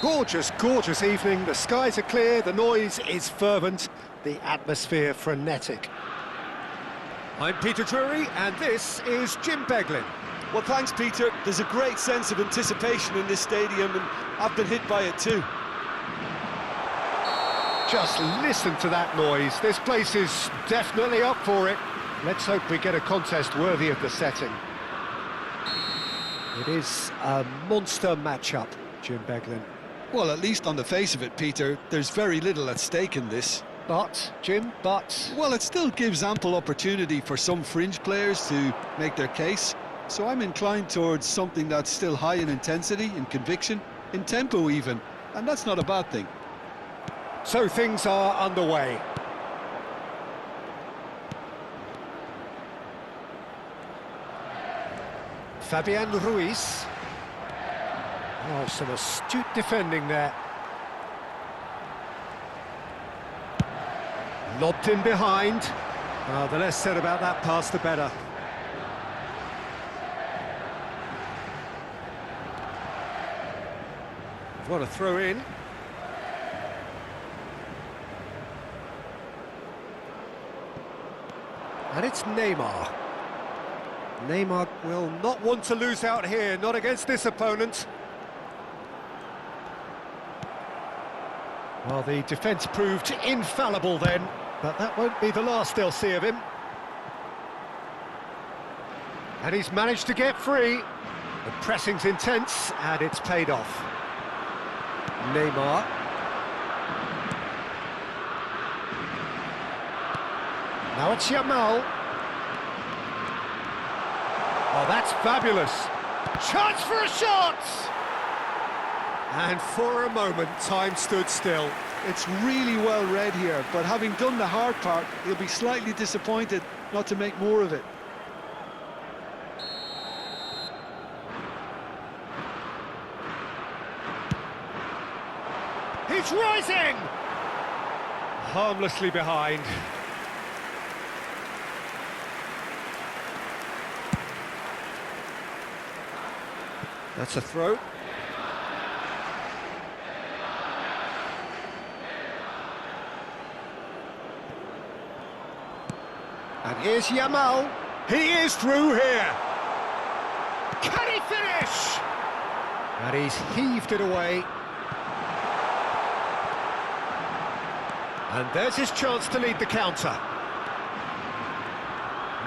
Gorgeous, gorgeous evening. The skies are clear, the noise is fervent, the atmosphere frenetic. I'm Peter Drury, and this is Jim Beglin. Well, thanks, Peter. There's a great sense of anticipation in this stadium, and I've been hit by it too. Just listen to that noise. This place is definitely up for it. Let's hope we get a contest worthy of the setting. It is a monster matchup, Jim Beglin. Well, at least on the face of it, Peter, there's very little at stake in this. But, Jim, but... Well, it still gives ample opportunity for some fringe players to make their case. So I'm inclined towards something that's still high in intensity, in conviction, in tempo even. And that's not a bad thing. So things are underway. Fabian Ruiz. Oh, some astute defending there. Lobbed in behind. The less said about that pass, the better. What a throw in. And it's Neymar. Neymar will not want to lose out here, not against this opponent. Well, the defence proved infallible then, but that won't be the last they'll see of him. And he's managed to get free. The pressing's intense, and it's paid off. Neymar. Now it's Yamal. Oh, that's fabulous. Chance for a shot! And for a moment, time stood still. It's really well read here, but having done the hard part, he'll be slightly disappointed not to make more of it. He's rising! Harmlessly behind. That's a throw. And here's Yamal. He is through here. Can he finish? And he's heaved it away. And there's his chance to lead the counter.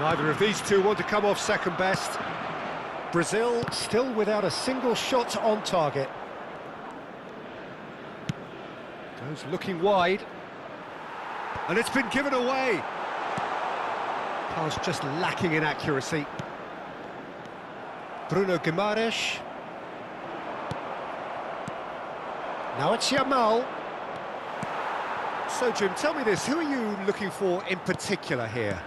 Neither of these two want to come off second best. Brazil still without a single shot on target. Goes looking wide. And it's been given away. Pass just lacking in accuracy. Bruno Guimaraes. Now it's Yamal. So, Jim, tell me this, who are you looking for in particular here?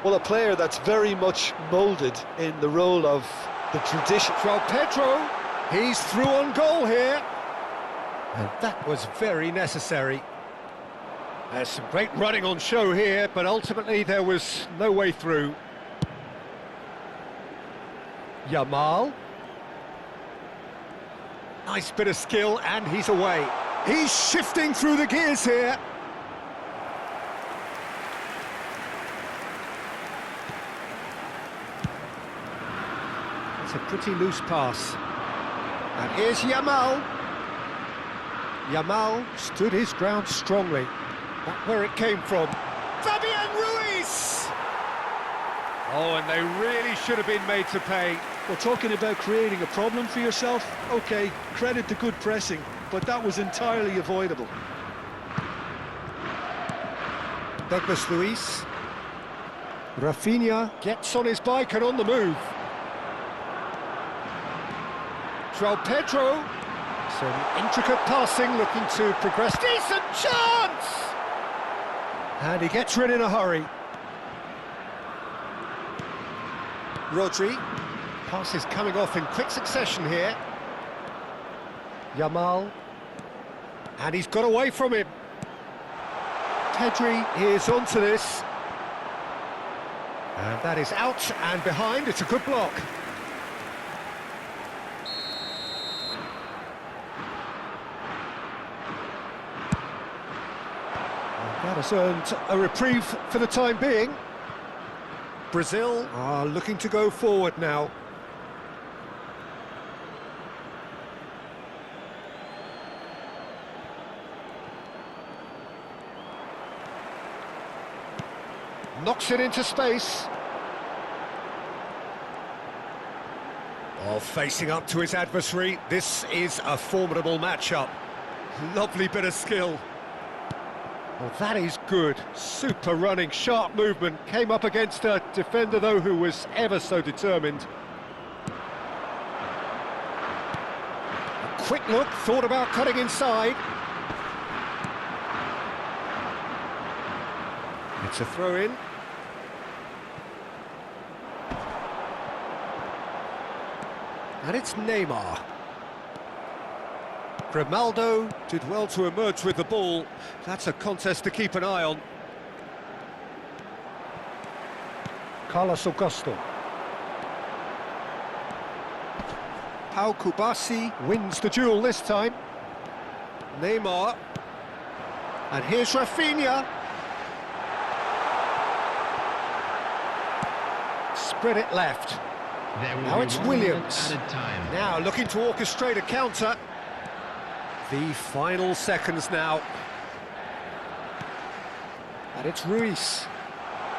Well, a player that's very much moulded in the role of the tradition. João Pedro, he's through on goal here. And that was very necessary. There's some great running on show here, but ultimately there was no way through. Yamal. Nice bit of skill, and he's away. He's shifting through the gears here. It's a pretty loose pass. And here's Yamal. Yamal stood his ground strongly. Not where it came from. Fabian Ruiz! Oh, and they really should have been made to pay. We're talking about creating a problem for yourself. OK, credit to good pressing, but that was entirely avoidable. Douglas Luiz. Rafinha gets on his bike and on the move. João Pedro. Some intricate passing, looking to progress. Decent chance! And he gets rid in a hurry. Rodri. Passes coming off in quick succession here. Yamal. And he's got away from him. Pedri is onto this. And that is out and behind. It's a good block. That has earned a reprieve for the time being. Brazil are looking to go forward now. Knocks it into space. Oh, facing up to his adversary, this is a formidable matchup. Lovely bit of skill. Well, that is good. Super running, sharp movement. Came up against a defender, though, who was ever so determined. A quick look, thought about cutting inside. It's a throw-in. And it's Neymar. Grimaldo did well to emerge with the ball. That's a contest to keep an eye on. Carlos Augusto. Pau Kubasi wins the duel this time. Neymar. And here's Rafinha. Spread it left. Now it's Williams. Now looking to orchestrate a counter. The final seconds now. And it's Ruiz.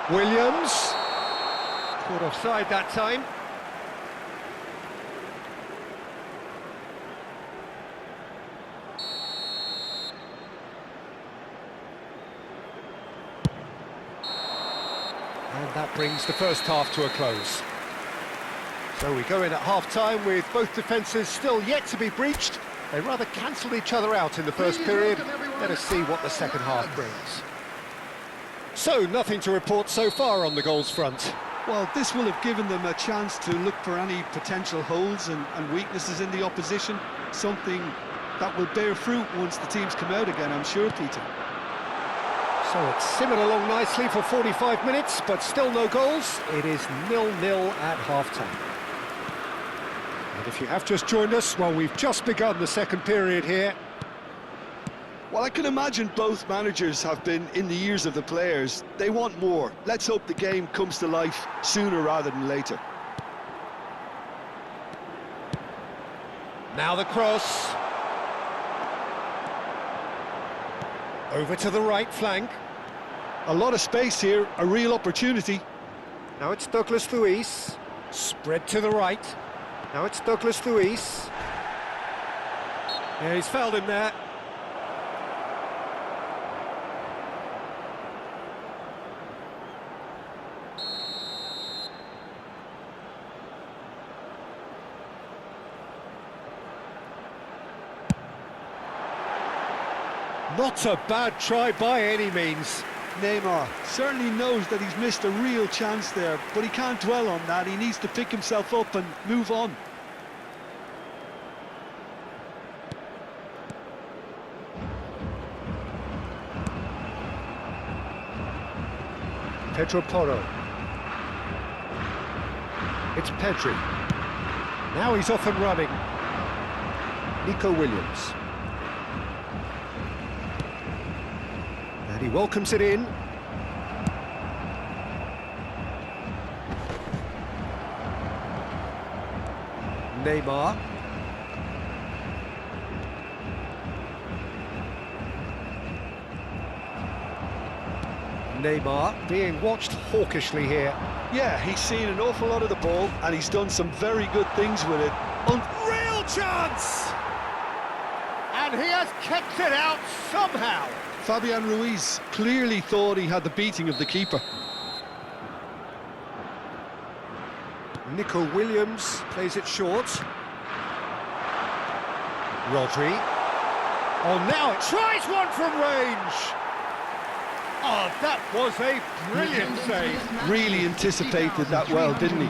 Williams. Caught offside that time. And that brings the first half to a close. So we go in at half-time with both defences still yet to be breached. They rather cancelled each other out in the first period. Let us see what the second half brings. So, nothing to report so far on the goals front. Well, this will have given them a chance to look for any potential holes and weaknesses in the opposition, something that will bear fruit once the teams come out again, I'm sure, Peter. So it's simmered along nicely for 45 minutes, but still no goals. It is 0-0 at half-time. And if you have just joined us, well, we've just begun the second period here. Well, I can imagine both managers have been in the ears of the players. They want more. Let's hope the game comes to life sooner rather than later. Now the cross. Over to the right flank. A lot of space here, a real opportunity. Now it's Douglas Luiz. Spread to the right. Now it's Douglas Luiz. Yeah, he's fouled him there. Not a bad try by any means. Neymar certainly knows that he's missed a real chance there, but he can't dwell on that. He needs to pick himself up and move on. Pedro Porro. It's Pedri. Now he's off and running. Nico Williams. And he welcomes it in. Neymar. Neymar being watched hawkishly here. Yeah, he's seen an awful lot of the ball and he's done some very good things with it. Real chance! And he has kept it out somehow. Fabian Ruiz clearly thought he had the beating of the keeper. Nico Williams plays it short. Rodri. Oh, now it tries one from range. Oh, that was a brilliant save. Really anticipated that well, didn't he?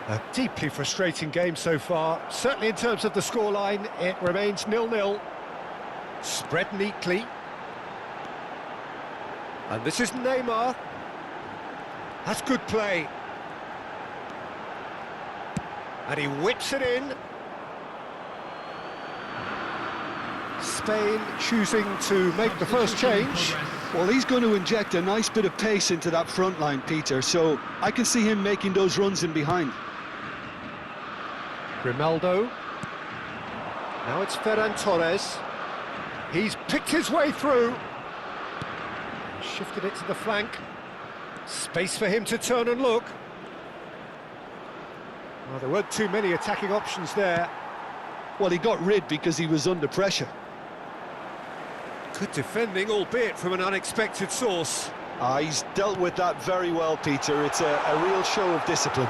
A deeply frustrating game so far. Certainly in terms of the scoreline, it remains 0-0. Spread neatly. And this is Neymar. That's good play. And he whips it in. Spain choosing to make the first change. Well, he's going to inject a nice bit of pace into that front line, Peter, so I can see him making those runs in behind. Grimaldo. Now it's Ferran Torres. He's picked his way through. Shifted it to the flank. Space for him to turn and look. Well, there weren't too many attacking options there. Well, he got rid because he was under pressure. Good defending, albeit from an unexpected source. He's dealt with that very well, Peter. It's a real show of discipline.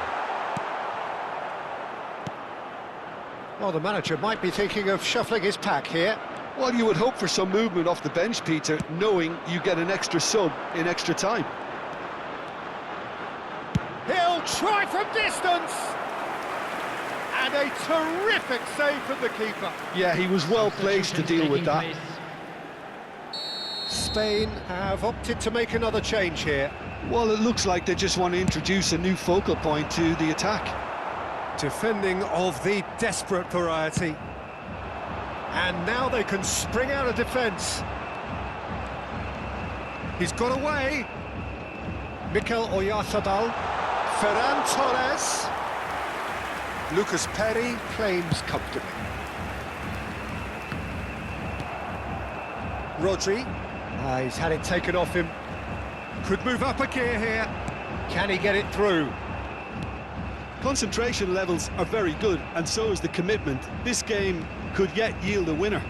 Well, the manager might be thinking of shuffling his pack here. Well, you would hope for some movement off the bench, Peter, knowing you get an extra sub in extra time. He'll try from distance! And a terrific save from the keeper. Yeah, he was well placed to deal with that. Spain have opted to make another change here. Well, it looks like they just want to introduce a new focal point to the attack. Defending of the desperate variety. And now they can spring out of defence. He's got away. Mikel Oyarzabal. Ferran Torres. Lucas Perry claims comfortably. Rodri. He's had it taken off him. Could move up a gear here. Can he get it through? Concentration levels are very good, and so is the commitment. This game could yet yield a winner.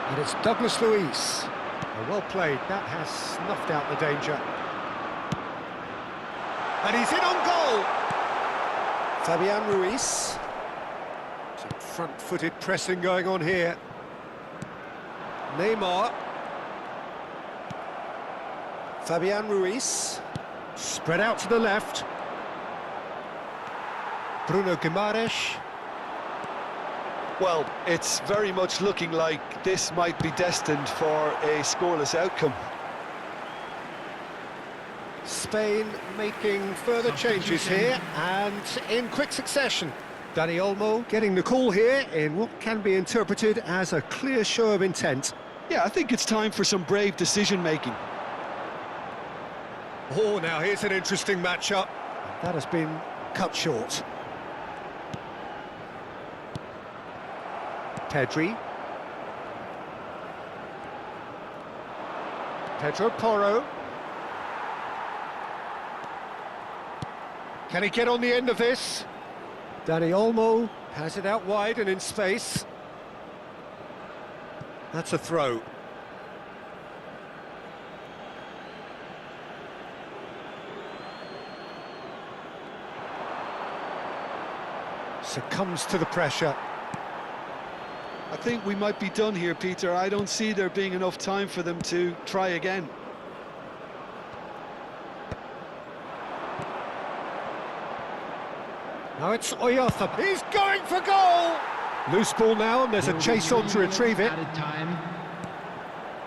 And it's Douglas Luiz. Well played, that has snuffed out the danger. And he's in on goal! Fabian Ruiz. Some front-footed pressing going on here. Neymar. Fabian Ruiz. Spread out to the left. Bruno Guimaraes. Well, it's very much looking like this might be destined for a scoreless outcome. Spain making further changes here, and in quick succession. Dani Olmo getting the call here in what can be interpreted as a clear show of intent. Yeah, I think it's time for some brave decision-making. Oh, now here's an interesting matchup. That has been cut short. Pedri. Pedro Porro. Can he get on the end of this? Dani Olmo has it out wide and in space. That's a throw. Succumbs to the pressure. I think we might be done here, Peter. I don't see there being enough time for them to try again. Now it's Oyarzabal. He's going for goal! Loose ball now, and there's a chase on to retrieve it.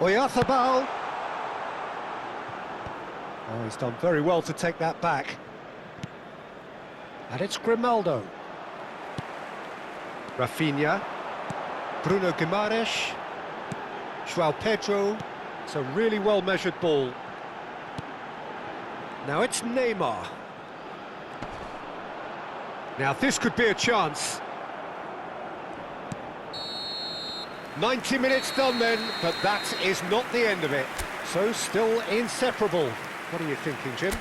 Oyarzabal. Oh, he's done very well to take that back. And it's Grimaldo. Rafinha. Bruno Guimaraes. João Pedro. It's a really well-measured ball. Now it's Neymar. Now this could be a chance. 90 minutes done then, but that is not the end of it. So still inseparable. What are you thinking, Jim?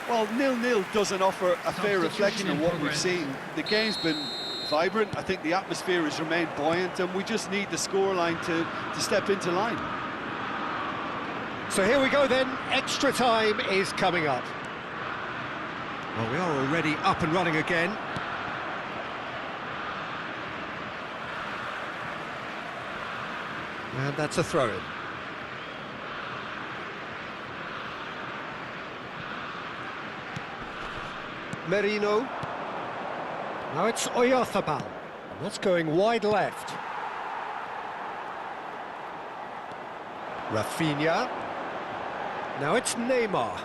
Well, 0-0 doesn't offer a fair reflection of what we've seen. The game's been vibrant. I think the atmosphere has remained buoyant, and we just need the scoreline to step into line. So here we go then, extra time is coming up. Well, we are already up and running again. And that's a throw-in. Merino. Now it's Oyarzabal. That's going wide left. Rafinha. Now it's Neymar.